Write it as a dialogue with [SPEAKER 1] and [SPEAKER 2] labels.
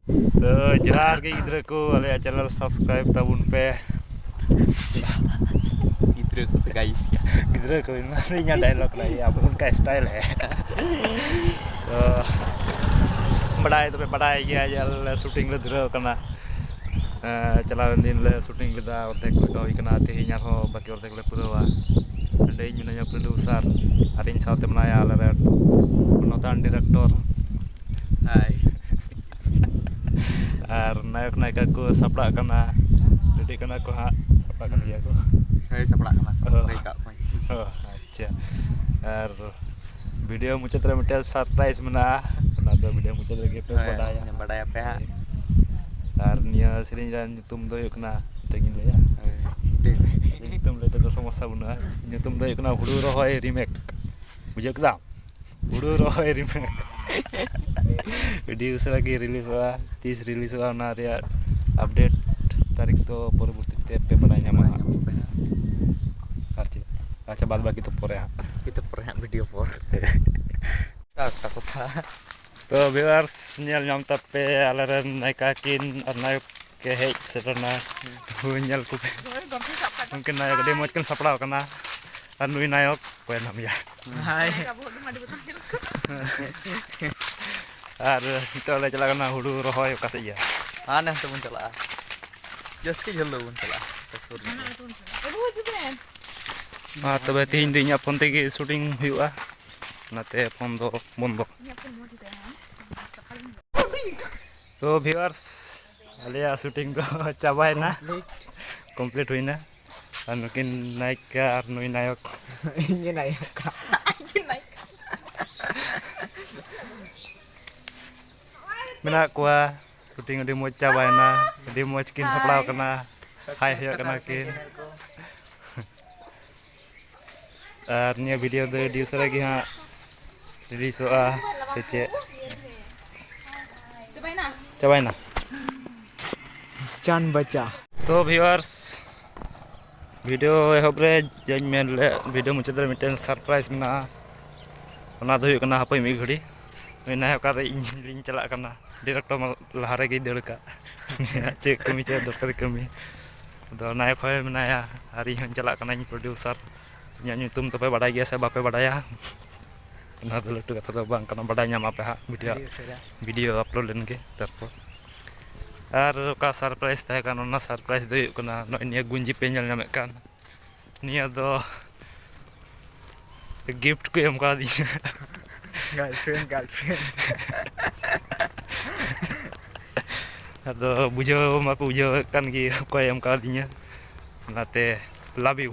[SPEAKER 1] Johar ke gidra ko ale channel subscribe tabun pe
[SPEAKER 2] Gidra ko sa guys ya.
[SPEAKER 1] gidra ko ini nya dialog lah ya apun ka style है तो बड़ाई गया जल shooting ले धुराव कना चलावन दिन ले शूटिंग लेदा अर्धेक लेका हुई कना तेहिं आरहों बाकी अर्धेक ले पुरावा अंडे इन मिनाया प्रोड्यूसर आरिन सावते मनाया आले रे नोतान डायरेक्टर
[SPEAKER 2] Hai.
[SPEAKER 1] और नायक नायिका को सपड़ा कना रेडी कना को हाँ सपड़ा कना गया को
[SPEAKER 2] Hai saprak kana. Mereka main.
[SPEAKER 1] oh अच्छा और वीडियो मुझे तरह मिटे सरप्राइज मना पना तो वीडियो मुझे तरह के पे बड़ाया
[SPEAKER 2] Yang badai apa ya?
[SPEAKER 1] और निया sering dan YouTube do yuk na tengin le ya YouTube le to समस्या बना YouTube do yuk na hudu rohoy remake बुझे कदा हुडू रोय remake वीडियो lagi rilis हुआ 30 rilis हुआ ना रे update तारीख तो परवर्ती ते पे बनाया मा अच्छा बाद बाकी तो पोरे
[SPEAKER 2] Kita pernah video for. Takut
[SPEAKER 1] तो viewers nyal nyam tape alaran naikakin arnaik ke hej serana nyal ku mungkin naik dia mau kan saplau kana anui nayok koe nam ya
[SPEAKER 2] Hai.
[SPEAKER 1] ar itu le chala kana hudu rohoy kase ya
[SPEAKER 2] Aneh tuh muncul lah. Just hello muncul lah.
[SPEAKER 1] ma tobe tihin dinya pon tegi shooting huwa nate pon do bondo तो viewers alia shooting do cabai na complete huina और mungkin naik ke arnui nayok
[SPEAKER 2] Ini naik.
[SPEAKER 1] mena kuah shooting di mau cabai na di mau skin saplau kena hai ya kena kin arnya video de di usara lagi ha jadi soa sece cabai na
[SPEAKER 2] Can baca.
[SPEAKER 1] तो viewers video एहब रे जज main ले video मुझे दर mitten surprise मना ओना दो कना हपई मी घड़ी मेना है कार लिंग चला कना डायरेक्टर लहारे गे दड़ का चेक कमी चे दरकार कमी दो नायक होय मनाया आरी हन चला कना प्रोड्यूसर nya nyutum तो पे बड़ा गया से बापे बड़ाया ओना दो लटू कथा तो बांग कना बड़ा ᱧᱟᱢ पे हा वीडियो अपलोड लेन के तरपो और का सरप्राइज तहे kan ona सरप्राइज दो कना नय निया गुंजी पे ñal ñamek kan निया दो गिफ्ट को एम का दी
[SPEAKER 2] Girlfriend.
[SPEAKER 1] ado bujo ma bujo kan gi ko em ka dinya nate love you